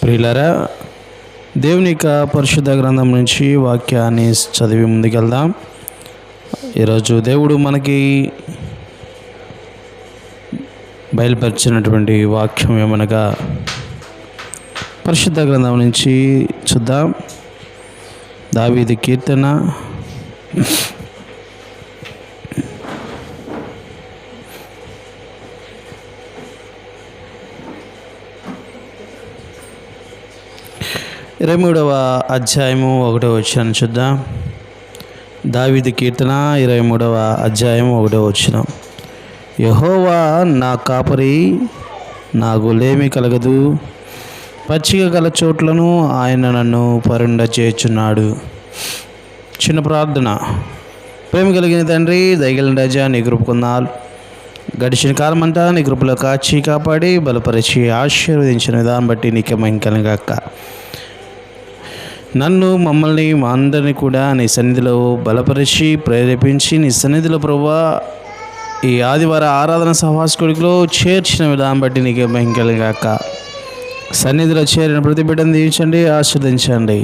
ప్రియులారా, దేవుని యొక్క పరిశుద్ధ గ్రంథం నుంచి వాక్యాన్ని చదివి ముందుకెళ్దాం. ఈరోజు దేవుడు మనకి బయలుపరిచినటువంటి వాక్యం ఏమనగా పరిశుద్ధ గ్రంథం నుంచి చూద్దాం. దావీదు కీర్తన 23వ అధ్యాయము 1వ వచనం చూద్దాం. దావీదు కీర్తన 23వ అధ్యాయం 1వ వచనం. యెహోవా నా కాపరి, నాకు లేమి కలగదు. పచ్చిక గల చోట్లను ఆయన నన్ను పరుండచేయుచున్నాడు. చిన్న ప్రార్థన. ప్రేమ కలిగిన తండ్రి, దయగలిగిన రాజా, నీ కృప కొందాలు. గడిచిన కాలమంతా నీ కృపలో కాచి కాపాడి బలపరిచి ఆశీర్వదించిన విధానం బట్టి నీకే మహిమ కలుగాక. నన్ను, మమ్మల్ని, మా అందరినీ కూడా నీ సన్నిధిలో బలపరిచి ప్రేరేపించి నీ సన్నిధిలో ప్రభువా ఈ ఆదివార ఆరాధన సహవాసకుడిలో చేర్చిన విధానం బట్టి నీకే మహిమ కలుగాక. సన్నిధిలో చేరిన ప్రతి బిడ్డను దీవించండి, ఆస్వాదించండి.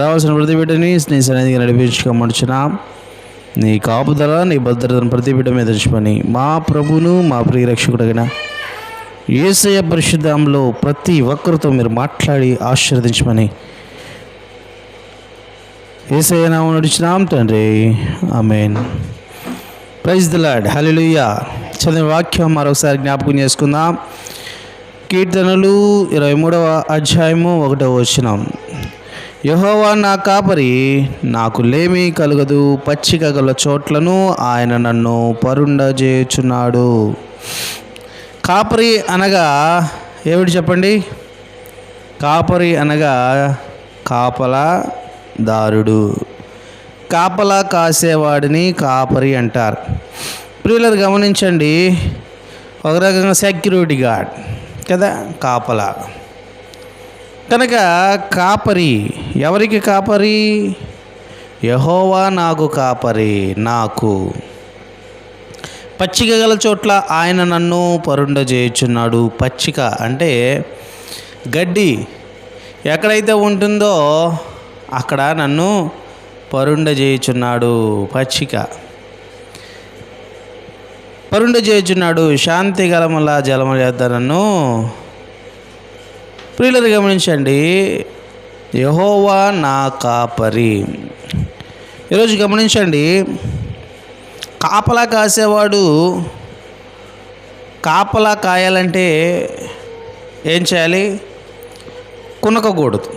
రావాల్సిన ప్రతి బిడ్డని నీ సన్నిధికి నడిపించుకోమడుచున్నాం. నీ కాపుదల, నీ భద్రతను ప్రతి బిడ్డ మీద ఉంచుకొని మా ప్రభును, మా ప్రియ రక్షకుడైన యేసయ్య పరిశుద్ధంలో ప్రతి ఒక్కరితో మీరు మాట్లాడి ఆశీర్వదించమని యేసయ్య నామమున నడుచున్నాం తండ్రి, ఆమేన్. ప్రైజ్ ది లార్డ్, హల్లెలూయా. చదివిన వాక్యం మరొకసారి జ్ఞాపకం చేసుకుందాం. కీర్తనలు 23వ అధ్యాయము 1వ వచనం. యెహోవా నా కాపరి, నాకు లేమి కలుగదు. పచ్చిక గల చోట్లను ఆయన నన్ను పరుండజేయుచున్నాడు. కాపరి అనగా ఏమిటి చెప్పండి? కాపరి అనగా కాపలా దారుడు, కాపలా కాసేవాడిని కాపరి అంటారు. ప్రియులారు గమనించండి, ఒక రకంగా సెక్యూరిటీ గార్డ్ కదా కాపలా. కనుక కాపరి ఎవరికి కాపరి? యెహోవా నాకు కాపరి, నాకు పచ్చిక గల చోట్ల ఆయన నన్ను పరుండజేయుచున్నాడు. పచ్చిక అంటే గడ్డి ఎక్కడైతే ఉంటుందో అక్కడ నన్ను పరుండజేయుచున్నాడు. పచ్చిక పరుండజేయుచున్నాడు. శాంతి గలముల జలముల యొద్ద నన్ను. ప్రియులను గమనించండి, యెహోవా నా కాపరి. ఈరోజు గమనించండి, కాపలా కాసేవాడు కాపలా కాయాలంటే ఏం చేయాలి? కునకకూడదు,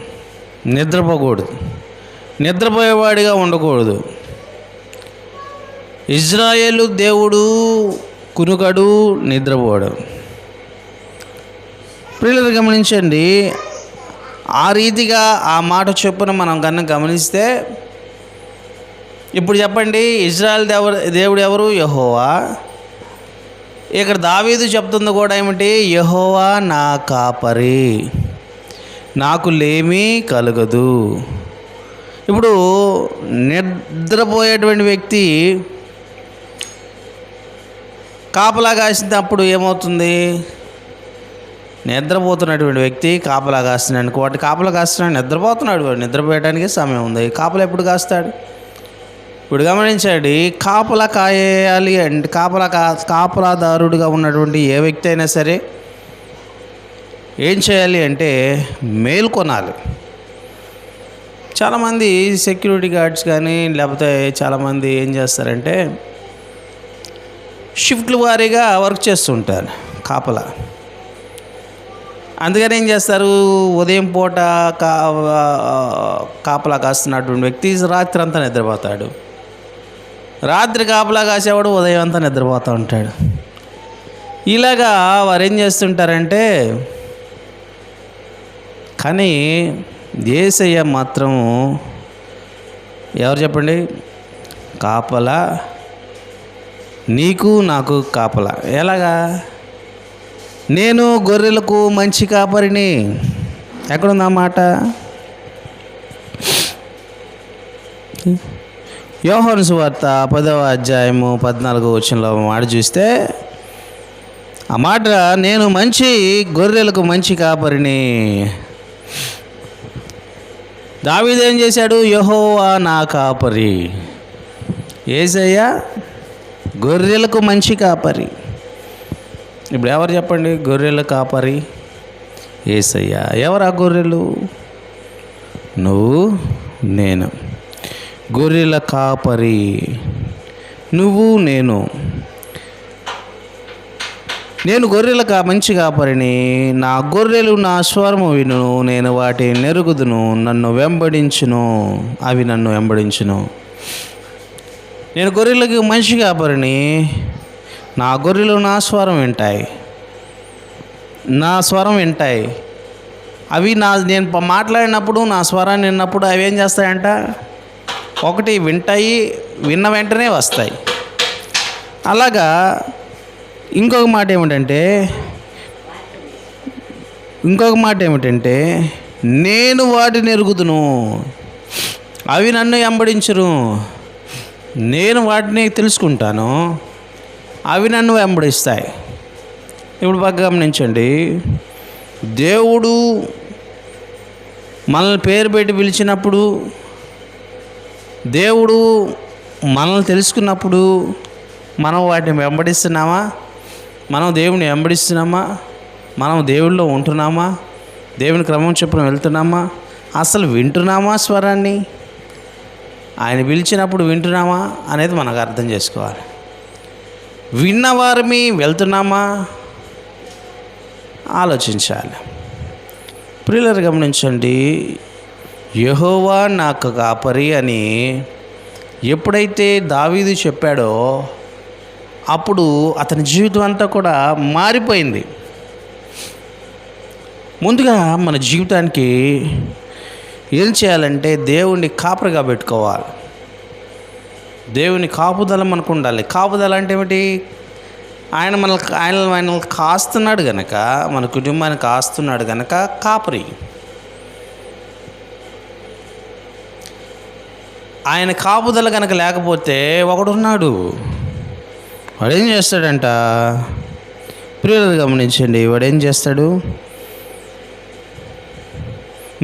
నిద్రపోకూడదు, నిద్రపోయేవాడిగా ఉండకూడదు. ఇజ్రాయేలు దేవుడు కునుకడు, నిద్రపోడు. ప్రియులను గమనించండి, ఆ రీతిగా ఆ మాట చొప్పున మనం కన్నా గమనిస్తే, ఇప్పుడు చెప్పండి, ఇజ్రాయేల్ దేవుడు ఎవరు? యెహోవా. ఇక్కడ దావీదు చెప్తుంది కూడా ఏమిటి? యెహోవా నా కాపరి, నాకు లేమి కలగదు. ఇప్పుడు నిద్రపోయేటువంటి వ్యక్తి కాపలా కాసినప్పుడు ఏమవుతుంది? నిద్రపోతున్నటువంటి వ్యక్తి కాపలా కాస్తున్నాడు అనుకో, వాటి కాపలా కాస్తున్నాడు, నిద్రపోతున్నాడు. వాడు నిద్రపోయడానికి సమయం ఉంది. కాపలా ఎప్పుడు కాస్తాడు? ఇప్పుడు గమనించండి, కాపలా కాయాలి అంటే కాపలాదారుడిగా ఉన్నటువంటి ఏ వ్యక్తి అయినా సరే ఏం చేయాలి అంటే మేల్కొనాలి. చాలామంది సెక్యూరిటీ గార్డ్స్ కానీ లేకపోతే చాలామంది ఏం చేస్తారంటే షిఫ్ట్ల వారీగా వర్క్ చేస్తుంటారు కాపలా. అందుకని ఏం చేస్తారు, ఉదయం పూట కాపలా కాస్తున్నటువంటి వ్యక్తి రాత్రి అంతా నిద్రపోతాడు. రాత్రి కాపలా కాసేవాడు ఉదయం అంతా నిద్రపోతూ ఉంటాడు. ఇలాగా వారు ఏం చేస్తుంటారంటే, కానీ యేసయ్య మాత్రం ఎవరు చెప్పండి? కాపలా, నీకు నాకు కాపలా. ఎలాగా? నేను గొర్రెలకు మంచి కాపరిని. ఎక్కడుందా మాట? యోహాను సువార్త 10వ అధ్యాయము 14వ వచనంలో మాట చూస్తే, ఆ మాట, నేను మంచి గొర్రెలకు మంచి కాపరిని దావీదు ఏం చేశాడు? యెహోవా నా కాపరి. యేసయ్య గొర్రెలకు మంచి కాపరి. ఇప్పుడు ఎవరు చెప్పండి గొర్రెల కాపరి? యేసయ్య. ఎవరా గొర్రెలు? నువ్వు నేను. గొర్రెల కాపరి నువ్వు నేను. నేను గొర్రెల మంచి కాపరిని. నా గొర్రెలు నా స్వరము వినును, నేను వాటిని నెరుగుదును, నన్ను వెంబడించును, అవి నన్ను వెంబడించును. నేను గొర్రెలకు మంచి కాపరిని. నా గొర్రెలు నా స్వరం వింటాయి, నా స్వరం వింటాయి. అవి నేను మాట్లాడినప్పుడు, నా స్వరాన్ని విన్నప్పుడు అవి ఏం చేస్తాయంట? ఒకటి వింటాయి, విన్న వెంటనే వస్తాయి. అలాగా ఇంకొక మాట ఏమిటంటే నేను వాటిని ఎరుగుదును, అవి నన్ను వెంబడించును. నేను వాటిని తెలుసుకుంటాను, అవి నన్ను వెంబడిస్తాయి. ఇప్పుడు బాగా గమనించండి. దేవుడు మనల్ని పేరు పెట్టి పిలిచినప్పుడు, దేవుడు మనల్ని తెలుసుకున్నప్పుడు మనం వాటిని వెంబడిస్తున్నామా? మనం దేవుని వెంబడిస్తున్నామా? మనం దేవుళ్ళలో ఉంటున్నామా? దేవుని క్రమం చొప్పున వెళ్తున్నామా? అసలు వింటున్నామా స్వరాన్ని? ఆయన పిలిచినప్పుడు వింటున్నామా అనేది మనకు అర్థం చేసుకోవాలి. విన్నవారిని వెళ్తున్నామా ఆలోచించాలి. ప్రియులారా గమనించండి. యెహోవా నాకు కాపరి అని ఎప్పుడైతే దావీదు చెప్పాడో అప్పుడు అతని జీవితం అంతా కూడా మారిపోయింది. ముందుగా మన జీవితానికి ఏం చేయాలంటే దేవుణ్ణి కాపరిగా పెట్టుకోవాలి. దేవుని కాపుదల మనకు ఉండాలి. కాపుదల అంటే ఏమిటి? ఆయన మనల్ని కాస్తున్నాడు గనక, మన కుటుంబాన్ని కాస్తున్నాడు గనక కాపరి. ఆయన కాపుదల కనుక లేకపోతే ఒకడున్నాడు, వాడేం చేస్తాడంట? ప్రియులు గమనించండి. వాడేం చేస్తాడు?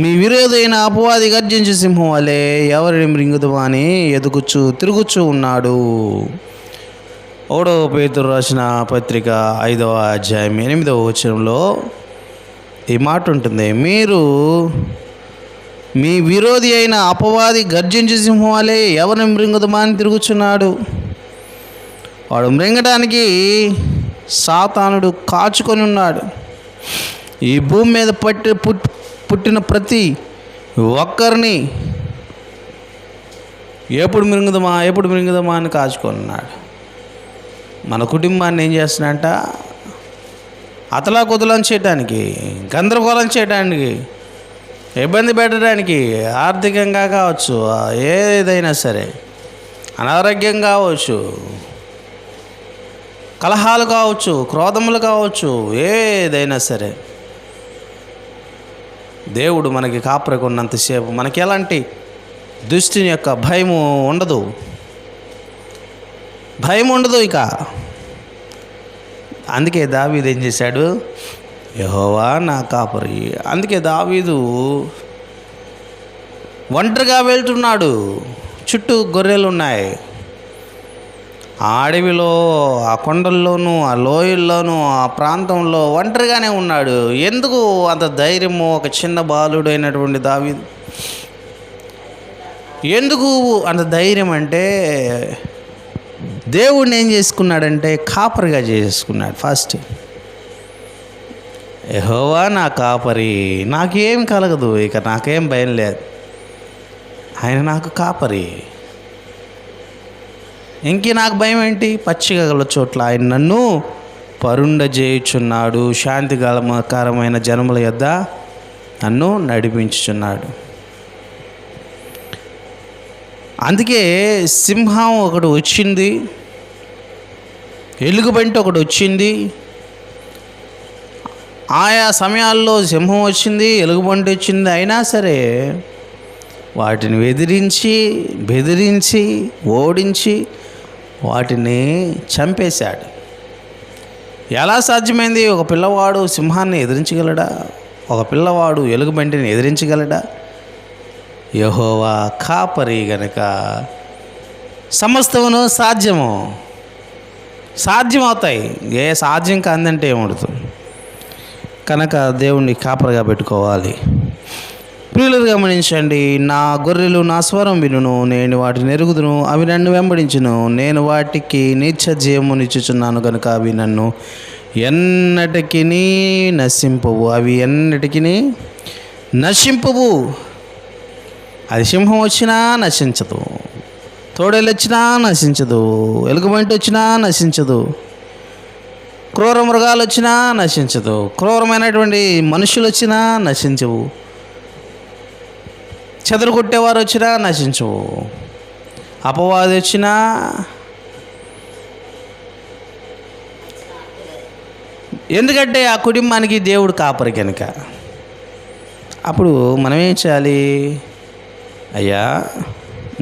మీ విరోధైన అపవాది గర్జించు సింహం వలె ఎవరిని మృంగుదమా అని తిరుగుచూ ఉన్నాడు. 1 పేతురు రాసిన పత్రిక 5వ అధ్యాయం 8వ వచనంలో ఈ మాట ఉంటుంది. మీరు మీ విరోధి అయిన అపవాది గర్జించు సింహం వలె ఎవరిని మృంగుదమా అని తిరుగుచున్నాడు. వాడు మృంగడానికి సాతానుడు కాచుకొని ఉన్నాడు. ఈ భూమి మీద పుట్టిన ప్రతి ఒక్కరిని ఎప్పుడు మింగుదామా అని కాచుకొని ఉన్నాడు. మన కుటుంబాన్ని ఏం చేస్తున్నాడంట? అతలాకుతలం చేయడానికి, గందరగోళం చేయడానికి, ఇబ్బంది పెట్టడానికి, ఆర్థికంగా కావచ్చు, ఏదైనా సరే, అనారోగ్యం కావచ్చు, కలహాలు కావచ్చు, క్రోధములు కావచ్చు, ఏదైనా సరే దేవుడు మనకి కాపరికి ఉన్నంతసేపు మనకి ఎలాంటి దుష్టుని యొక్క భయము ఉండదు. ఇక అందుకే దావీదు ఏం చేశాడు? యెహోవా నా కాపరి. అందుకే దావీదు ఒంటరిగా వెళ్తున్నాడు. చుట్టూ గొర్రెలు ఉన్నాయి. ఆ అడవిలో, ఆ కొండల్లోనూ, ఆ లోయల్లోనూ, ఆ ప్రాంతంలో ఒంటరిగానే ఉన్నాడు. ఎందుకు అంత ధైర్యము? ఒక చిన్న బాలుడు అయినటువంటి దావీదు ఎందుకు అంత ధైర్యం అంటే, దేవుడిని ఏం చేసుకున్నాడంటే కాపరిగా చేసుకున్నాడు. ఫస్ట్ యెహోవా నా కాపరి, నాకేం కలగదు, ఇక నాకేం భయం లేదు, ఆయన నాకు కాపరి, నాకు భయం ఏంటి? పచ్చిక గల చోట్ల ఆయన నన్ను పరుండజేయుచున్నాడు, శాంతికరమైన జనముల యొద్ద నన్ను నడిపించుచున్నాడు. అందుకే సింహం ఒకటి వచ్చింది, ఎలుగుబంటి ఒకటి వచ్చింది. ఆయా సమయాల్లో సింహం వచ్చింది, ఎలుగుబంటి వచ్చింది. అయినా సరే వాటిని బెదిరించి ఓడించి వాటిని చంపేశాడు. ఎలా సాధ్యమైంది? ఒక పిల్లవాడు సింహాన్ని ఎదిరించగలడా? ఒక పిల్లవాడు ఎలుగుబంటిని ఎదిరించగలడా? యెహోవా కాపరి గనుక సమస్తమును సాధ్యమవుతాయి. ఏ సాధ్యం కాదంటే ఏముండదు. కనుక దేవుణ్ణి కాపరిగా పెట్టుకోవాలి. ప్రియులు గమనించండి, నా గొర్రెలు నా స్వరం వినును, నేను వాటిని ఎరుగుదును, అవి నన్ను వెంబడించును, నేను వాటికి నిత్య జీవమునిచ్చుచున్నాను కనుక అవి నన్ను ఎన్నటికీ నశింపవు. అవి ఎన్నటికీ నశింపవు. అది సింహం వచ్చినా నశించదు, తోడేలు వచ్చినా నశించదు, ఎలుగుబంటి వచ్చినా నశించదు, క్రూర మృగాలు వచ్చినా నశించదు, క్రూరమైనటువంటి మనుషులు వచ్చినా నశించవు, చెదరు కొట్టేవారు వచ్చినా నశించవు, అపవాది వచ్చినా. ఎందుకంటే ఆ కుటుంబానికి దేవుడు కాపరి కనుక. అప్పుడు మనం ఏం చేయాలి? అయ్యా,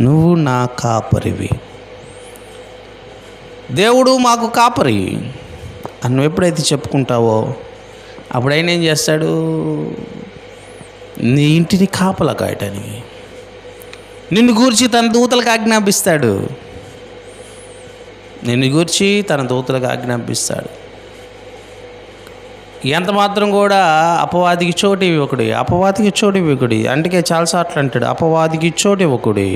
నువ్వు నా కాపరివి, దేవుడు మాకు కాపరి అని నువ్వు ఎప్పుడైతే చెప్పుకుంటావో అప్పుడు ఆయన ఏం చేస్తాడు? నీ ఇంటిని కాపలా కాయటానికి నిన్ను గూర్చి తన దూతలకు ఆజ్ఞాపిస్తాడు. ఎంత మాత్రం కూడా అపవాదికి చోటు ఇవ్వకుడి. అందుకే చాలాసార్లు అంటాడు, అపవాదికి చోటు ఇవ్వకుడి.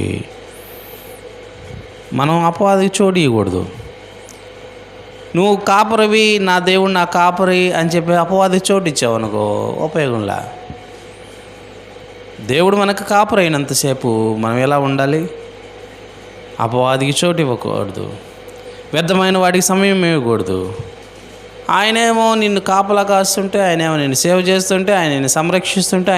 మనం అపవాదికి చోటు ఇవ్వకూడదు. నువ్వు కాపరివి, నా దేవుడు నా కాపరి అని చెప్పి అపవాదికి చోటు ఇచ్చావు అనుకో, ఉపయోగంలా. దేవుడు మనకు కాపరి అయినంతసేపు మనం ఎలా ఉండాలి? అపవాదికి చోటు ఇవ్వకూడదు, వ్యర్థమైన వాడికి సమయం ఇవ్వకూడదు. ఆయనేమో నిన్ను కాపలా కాస్తుంటే, ఆయనేమో నిన్ను సేవ చేస్తుంటే, ఆయన నిన్ను సంరక్షిస్తుంటే,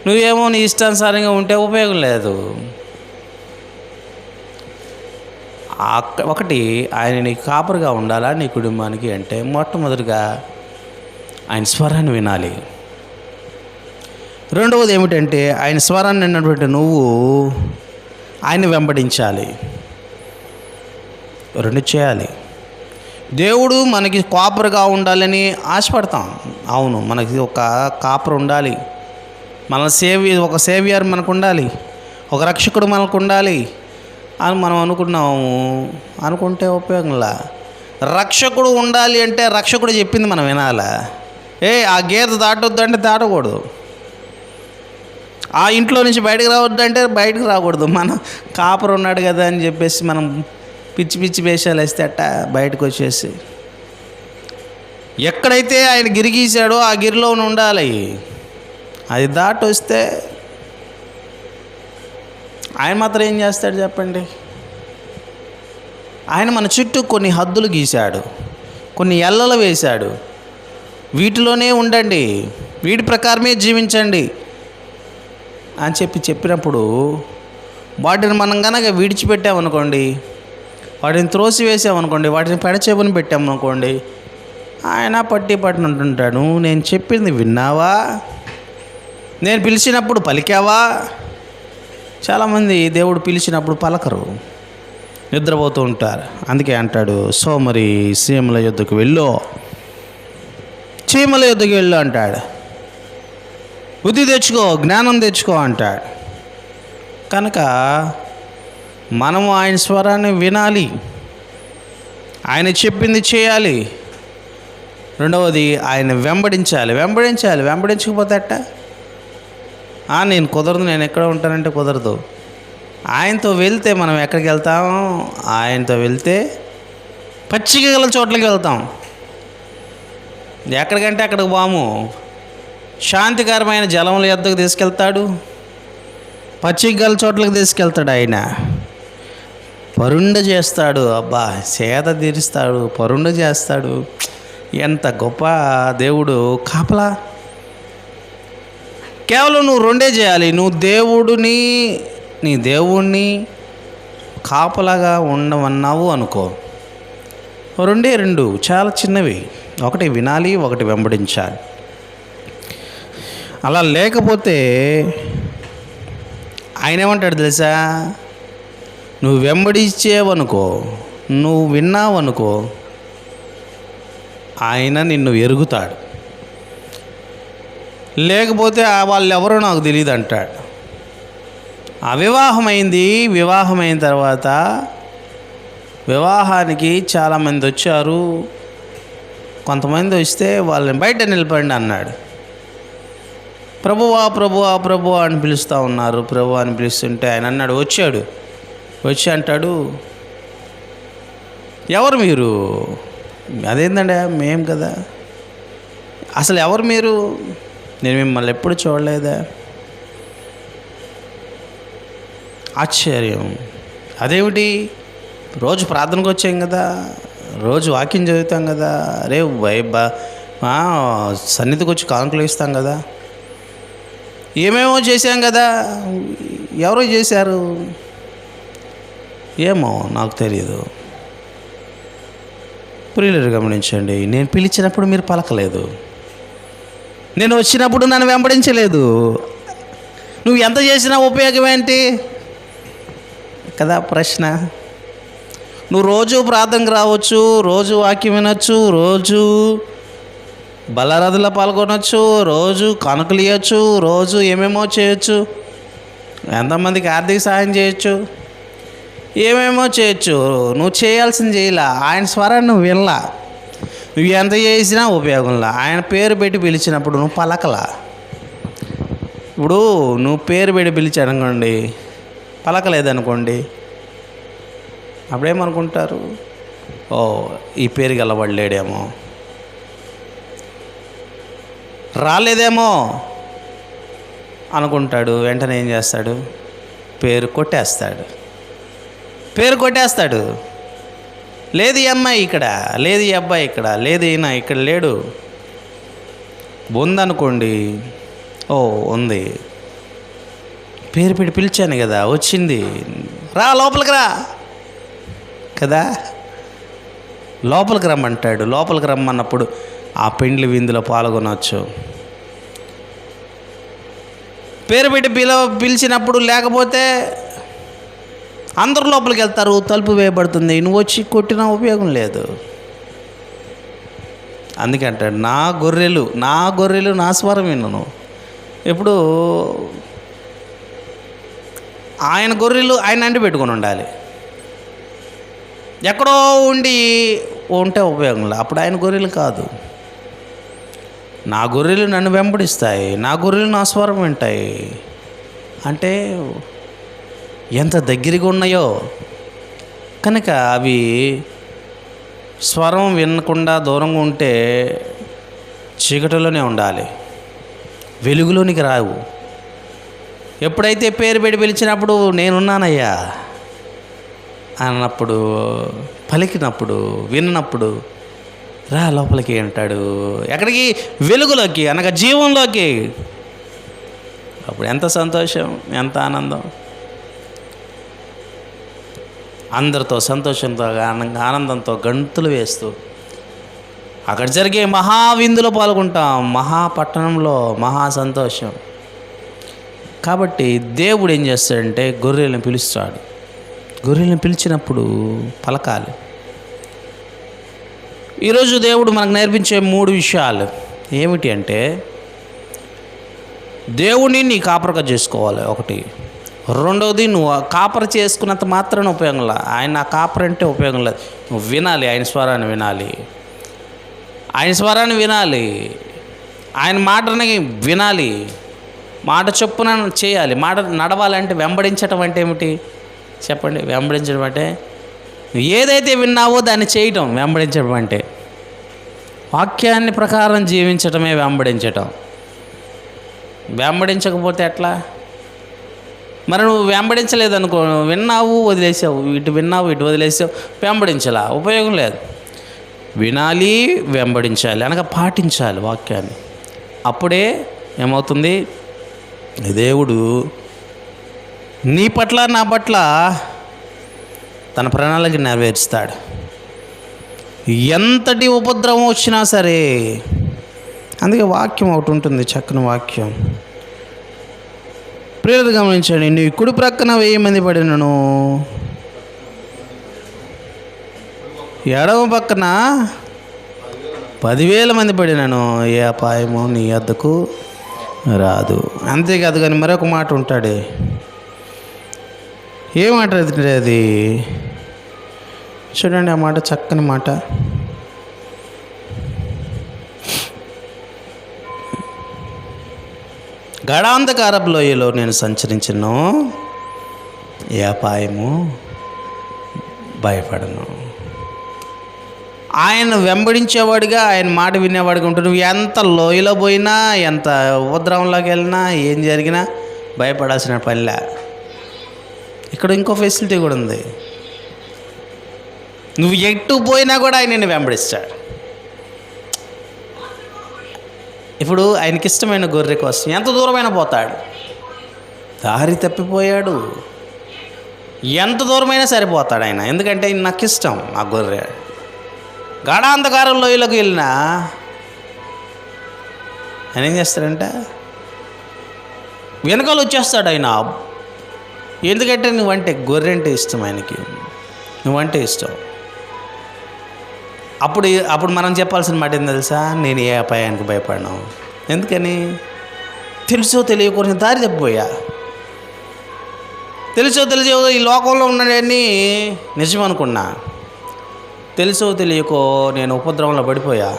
నువ్వేమో నీ ఇష్టానుసారంగా ఉంటే ఉపయోగం లేదు. ఒకటి, ఆయన నీకు కాపరిగా ఉండాలా నీ కుటుంబానికి అంటే మొట్టమొదటిగా ఆయన స్వరాన్ని వినాలి. రెండవది ఏమిటంటే ఆయన స్వరాన్ని విన్నటువంటి నువ్వు ఆయన వెంబడించాలి. రెండు చేయాలి. దేవుడు మనకి కాపరిగా ఉండాలని ఆశపడతాం. అవును, మనకి ఒక కాపరి ఉండాలి, ఒక సేవియర్ మనకు ఉండాలి, ఒక రక్షకుడు మనకు ఉండాలి అని మనం అనుకుంటే ఉపయోగంలా. రక్షకుడు ఉండాలి అంటే రక్షకుడు చెప్పింది మనం వినాలా? ఆ గీత దాటొద్దు అంటే దాటకూడదు, ఆ ఇంట్లో నుంచి బయటకు రావద్దు అంటే బయటకు రాకూడదు. మన కాపరు ఉన్నాడు కదా అని చెప్పేసి మనం పిచ్చి వేషాలు వేస్తే అట్ట బయటకు వచ్చేసి ఎక్కడైతే ఆయన గిరి గీశాడో ఆ గిరిలో ఉండాలి. అది దాటి వస్తే ఆయన మాత్రం ఏం చేస్తాడు చెప్పండి? ఆయన మన చుట్టూ కొన్ని హద్దులు గీశాడు, కొన్ని ఎల్లలు వేశాడు. వీటిలోనే ఉండండి, వీటి ప్రకారమే జీవించండి అని చెప్పినప్పుడు వాటిని మనం కనుక విడిచిపెట్టామనుకోండి, వాటిని త్రోసివేసామనుకోండి, వాటిని పెడచెబుని పెట్టామనుకోండి, ఆయన పట్టినట్టుంటాడు. నేను చెప్పింది విన్నావా? నేను పిలిచినప్పుడు పలికావా? చాలామంది దేవుడు పిలిచినప్పుడు పలకరు, నిద్రపోతూ ఉంటారు. అందుకే అంటాడు, సోమరి చీమల యొద్దకు వెళ్ళు అంటాడు. బుద్ధి తెచ్చుకో, జ్ఞానం తెచ్చుకో అంటాడు. కనుక మనము ఆయన స్వరాన్ని వినాలి, ఆయన చెప్పింది చేయాలి. రెండవది ఆయన వెంబడించకపోతే అట్ట నేను కుదరదు, నేను ఎక్కడ ఉంటానంటే కుదరదు. ఆయనతో వెళ్తే మనం ఎక్కడికి వెళ్తాం? ఆయనతో వెళ్తే పచ్చిక గల చోట్లకి వెళ్తాం. ఎక్కడికంటే అక్కడికి పోము. శాంతికరమైన జలముల యొద్దకు తీసుకెళ్తాడు, పచ్చిక గల చోట్లకి తీసుకెళ్తాడు. ఆయన పరుండ చేస్తాడు, అబ్బా సేద తీరుస్తాడు, పరుండ చేస్తాడు. ఎంత గొప్ప దేవుడు కాపలా! కేవలం నువ్వు రెండే చేయాలి. నువ్వు నీ దేవుణ్ణి కాపలాగా ఉండమన్నావు అనుకో, రెండు చాలా చిన్నవి. ఒకటి వినాలి, ఒకటి వెంబడించాలి. అలా లేకపోతే ఆయన ఏమంటాడు తెలుసా? నువ్వు వెంబడించేవనుకో, నువ్వు విన్నావనుకో, ఆయన నిన్ను ఎరుగుతాడు, లేకపోతే వాళ్ళు ఎవరో నాకు తెలియదు అంటాడు. అవివాహమైంది. వివాహమైన తర్వాత వివాహానికి చాలామంది వచ్చారు. కొంతమంది వస్తే వాళ్ళని బయట నిలపండి అన్నాడు. ప్రభువా ప్రభువా ప్రభువా అని పిలుస్తూ ఉన్నారు. ప్రభు అని పిలుస్తుంటే ఆయన అన్నాడు, వచ్చి అంటాడు, ఎవరు మీరు? అదేంటండి, మేం కదా. అసలు ఎవరు మీరు? నేను మిమ్మల్ని ఎప్పుడు చూడలేదా? ఆశ్చర్యం. అదేమిటి, రోజు ప్రార్థనకు వచ్చాం కదా, రోజు వాక్యం చదువుతాం కదా, అరే సన్నిధికి వచ్చి కానుకలు ఇస్తాం కదా, ఏమేమో చేశాం కదా, ఎవరో చేశారు, ఏమో నాకు తెలియదు. ప్రియులు గమనించండి, నేను పిలిచినప్పుడు మీరు పలకలేదు, నేను వచ్చినప్పుడు నన్ను వెంబడించలేదు. నువ్వు ఎంత చేసినా ఉపయోగం ఏంటి కదా ప్రశ్న. నువ్వు రోజు ప్రార్థనకు రావచ్చు, రోజు వాక్యం వినొచ్చు, రోజు బలారాధనలో పాల్గొనవచ్చు, రోజు కానుకలు ఇవ్వచ్చు, రోజు ఏమేమో చేయొచ్చు, ఎంతమందికి ఆర్థిక సహాయం చేయొచ్చు, ఏమేమో చేయొచ్చు. నువ్వు చేయాల్సింది చేయలా, ఆయన స్వరాన్ని నువ్వు వినలా. నువ్వు ఎంత చేసినా ఉపయోగంలా. ఆయన పేరు పెట్టి పిలిచినప్పుడు నువ్వు పలకలా. ఇప్పుడు నువ్వు పేరు పెట్టి పిలిచాడనుకోండి, పలకలేదనుకోండి, అప్పుడేమనుకుంటారు, ఓ ఈ పేరు గలవాడు లేడేమో, రాలేదేమో అనుకుంటాడు. వెంటనే ఏం చేస్తాడు, పేరు కొట్టేస్తాడు. లేదు ఈ అమ్మాయి ఇక్కడ, లేదు ఈ అబ్బాయి ఇక్కడ, లేదు ఈయన ఇక్కడ లేడు. ఉందనుకోండి, ఓ ఉంది, పేరు పెట్టి పిలిచాను కదా, వచ్చింది, రా లోపలికి రా కదా, లోపలికి రమ్మంటాడు. లోపలికి రమ్మన్నప్పుడు ఆ పెండ్లి విందులో పాల్గొనవచ్చు. పేరు పెట్టి పిలిచినప్పుడు లేకపోతే అందరూ లోపలికి వెళ్తారు, తలుపు వేయబడుతుంది, నువ్వు వచ్చి కొట్టినా ఉపయోగం లేదు. అందుకే అంటాడు, నా గొర్రెలు నా స్వరం వినను. ఇప్పుడు ఆయన గొర్రెలు ఆయన అంటి పెట్టుకొని ఉండాలి. ఎక్కడో ఉంటే ఉపయోగం లేదు. అప్పుడు ఆయన గొర్రెలు కాదు. నా గొర్రెలు నన్ను వెంబడిస్తాయి, నా గొర్రెలు నా స్వరం వింటాయి అంటే ఎంత దగ్గరగా ఉన్నాయో. కనుక అవి స్వరం వినకుండా దూరంగా ఉంటే చీకటిలోనే ఉండాలి, వెలుగులోనికి రావు. ఎప్పుడైతే పేరు పెట్టి పిలిచినప్పుడు నేనున్నానయ్యా అన్నప్పుడు, పలికినప్పుడు, విన్నప్పుడు రా లోపలికి అంటాడు. ఎక్కడికి? వెలుగులోకి, అనగా జీవంలోకి. అప్పుడు ఎంత సంతోషం, ఎంత ఆనందం. అందరితో సంతోషంతో ఆనందంతో గంతులు వేస్తూ అక్కడ జరిగే మహావిందులో పాల్గొంటాం. మహాపట్టణంలో మహా సంతోషం. కాబట్టి దేవుడు ఏం చేస్తాడంటే గొర్రెలను పిలుస్తాడు. గొర్రెలను పిలిచినప్పుడు పలకాలి. ఈరోజు దేవుడు మనకు నేర్పించే 3 విషయాలు ఏమిటి అంటే, దేవుడిని నీ కాపరిగా చేసుకోవాలి ఒకటి. రెండవది, నువ్వు కాపరి చేసుకున్నంత మాత్రాన ఉపయోగం లేదు. ఆయన నా కాపరి అంటే ఉపయోగం లేదు. నువ్వు వినాలి, ఆయన స్వరాన్ని వినాలి, ఆయన మాటని వినాలి, మాట చొప్పున చేయాలి. మాట నడవాలంటే వెంబడించటం అంటే ఏమిటి చెప్పండి? వెంబడించడం అంటే ఏదైతే విన్నావో దాన్ని చేయటం వెంబడించడం అంటే. వాక్యాన్ని ప్రకారం జీవించటమే వెంబడించటం. వెంబడించకపోతే ఎట్లా? మరి నువ్వు వెంబడించలేదనుకో, విన్నావు వదిలేసావు, ఇటు విన్నావు ఇటు వదిలేసావు, వెంబడించలా, ఉపయోగం లేదు. వినాలి, వెంబడించాలి, అనగా పాటించాలి వాక్యాన్ని. అప్పుడే ఏమవుతుంది, దేవుడు నీ పట్ల నా పట్ల తన ప్రణాళిక నెరవేర్చుతాడు. ఎంతటి ఉపద్రవం వచ్చినా సరే. అందుకే వాక్యం ఒకటి ఉంటుంది, చక్కని వాక్యం. ప్రియులు గమనించండి, నీ కుడి ప్రక్కన 1000 మంది పడినను, ఎడమ పక్కన 10,000 మంది పడినను ఏ అపాయము నీ వద్దకు రాదు. అంతేకాదు కానీ మరొక మాట ఉంటాడే. ఏ మాట అది? చూడండి ఆ మాట, చక్కని మాట. గాఢాంధకారపు లోయలో నేను సంచరించను, ఏ అపాయము భయపడను. ఆయన వెంబడించేవాడిగా, ఆయన మాట వినేవాడిగా ఉంటాడు. నువ్వు ఎంత లోయలో పోయినా, ఎంత ఉపద్రవంలోకి వెళ్ళినా, ఏం జరిగినా భయపడాల్సిన పనిలే. ఇక్కడ ఇంకో ఫెసిలిటీ కూడా ఉంది. నువ్వు ఎటు పోయినా కూడా ఆయన నిన్ను వెంబడిస్తాడు. ఇప్పుడు ఆయనకి ఇష్టమైన గొర్రె కోసం ఎంత దూరమైనా పోతాడు. దారి తప్పిపోయాడు, ఎంత దూరమైనా సరిపోతాడు ఆయన. ఎందుకంటే నాకు ఇష్టం ఆ గొర్రె. గాఢాంధకారం లోయలోకి వెళ్ళినా ఆయన ఏం చేస్తాడంటే వెనకాల వచ్చేస్తాడు ఆయన. ఎందుకంటే నువ్వంటే గొర్రె అంటే ఇష్టం ఆయనకి, నువ్వంటే ఇష్టం. అప్పుడు మనం చెప్పాల్సిన మాట ఏంది తెలుసా? నేను ఏ అపాయానికి భయపడను. ఎందుకని? తెలుసో తెలియకూడని దారి తప్పిపోయా. తెలుసో ఈ లోకంలో ఉన్నవన్నీ నిజం అనుకున్నా. తెలుసో తెలియకో నేను ఉపద్రవంలో పడిపోయా.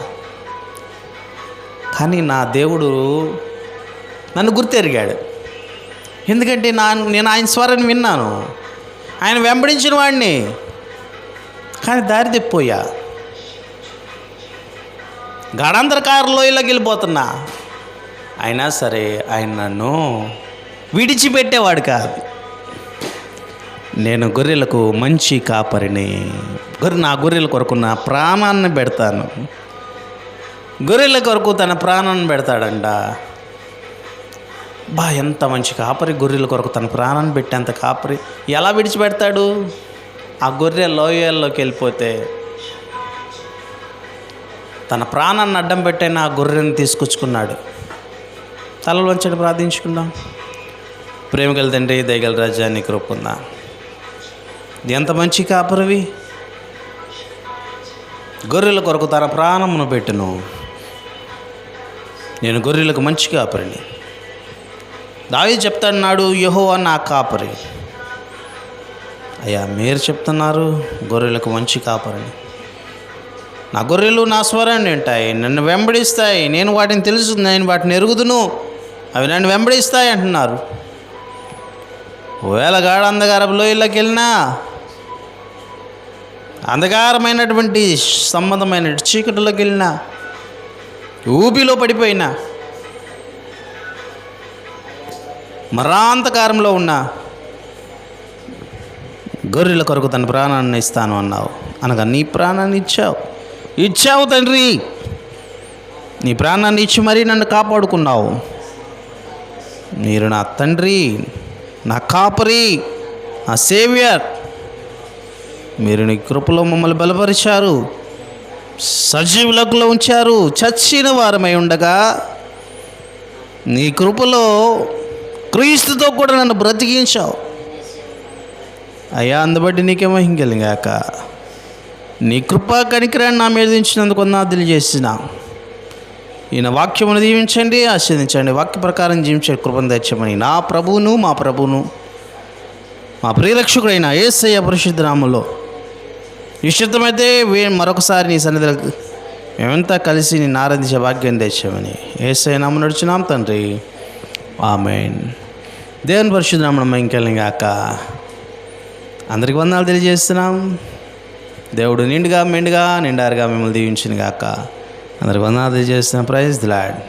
కానీ నా దేవుడు నన్ను గుర్తెరిగాడు. ఎందుకంటే నేను ఆయన స్వరాన్ని విన్నాను, ఆయన వెంబడించిన వాడిని. కానీ దారి తప్పిపోయా. గాఢాంధకార లోయలోకి వెళ్ళిపోతున్నా. అయినా సరే ఆయన నన్ను విడిచిపెట్టేవాడు కాదు. నేను గొర్రెలకు మంచి కాపరిని. నా గొర్రెల కొరకు నా ప్రాణాన్ని పెడతాను. గొర్రెల కొరకు తన ప్రాణాన్ని పెడతాడంట. ఎంత మంచి కాపరి! గొర్రెల కొరకు తన ప్రాణాన్ని పెట్టేంత కాపరి ఎలా విడిచిపెడతాడు? ఆ గొర్రె లోయల్లోకి వెళ్ళిపోతే తన ప్రాణాన్ని అడ్డం పెట్టైన ఆ గొర్రెని తీసుకొచ్చుకున్నాడు. తలలు వంచండి, ప్రార్థించుకుందాం. ప్రేమగల తండ్రి, దయగల రాజ్యాన్ని కృపొందా. ఎంత మంచి కాపరివి! గొర్రెల కొరకు తన ప్రాణమును పెట్టును. నేను గొర్రెలకు మంచి కాపరిని. దావీదు చెప్తున్నాడు, యెహోవా నా కాపరి. అయ్యా మీరు చెప్తున్నారు గొర్రెలకు మంచి కాపరిని. నా గొర్రెలు నా స్వరాన్ని వింటాయి, నన్ను వెంబడిస్తాయి. నేను వాటిని తెలుసు, నేను వాటిని ఎరుగుదును, అవి నన్ను వెంబడిస్తాయి అంటున్నారు. ఒకవేళ గాఢాంధకారపు లోయలోకి వెళ్ళినా, అంధకారమైనటువంటి సంబంధమైన చీకటిలోకి వెళ్ళినా, ఊపిలో పడిపోయినా, మరాంధకారంలో ఉన్నా, గొర్రెల కొరకు తన ప్రాణాన్ని ఇస్తాను అన్నావు. అనగా నీ ప్రాణాన్ని ఇచ్చావు తండ్రి. నీ ప్రాణాన్ని ఇచ్చి మరీ నన్ను కాపాడుకున్నావు. మీరు నా తండ్రి, నా కాపరి, నా సేవియర్. మీరు నీ కృపలో మమ్మల్ని బలపరిచారు, సజీవులలో ఉంచారు. చచ్చిన వారమై ఉండగా నీ కృపలో క్రీస్తుతో కూడా నన్ను బ్రతికించావు. అయ్యా అందుబట్టి నీకే మహిమ కలిగాక. నీ కృపా కనికరాన్ని నా మీద ఉంచినందుకు వందనాలు చేసిన. ఈయన వాక్యమును దీవించండి, ఆశీర్వదించండి. వాక్య ప్రకారం జీవించే కృపను తెచ్చమని మా ప్రభువును మా ప్రియరక్షకుడైన యేసయ్య పరిశుద్ధ నామములో ఇష్టమైతే మరొకసారి నీ సన్నిధిలో మేమంతా కలిసి నిన్ను ఆరాధించే భాగ్యం తెచ్చామని యేసయ్య నామమున నడుచున్నాం తండ్రి, ఆమేన్. దేవుని పరిశుద్ధ నామమున మహిమ కలుగుగాక. అందరికి వందనాలు తెలియజేస్తున్నాం. దేవుడు నిండుగా మెండుగా నిండారుగా మిమ్మల్ని దీవించును గాక. అందరికి వందనాలు తెలియజేస్తున్నాం. Praise the lord.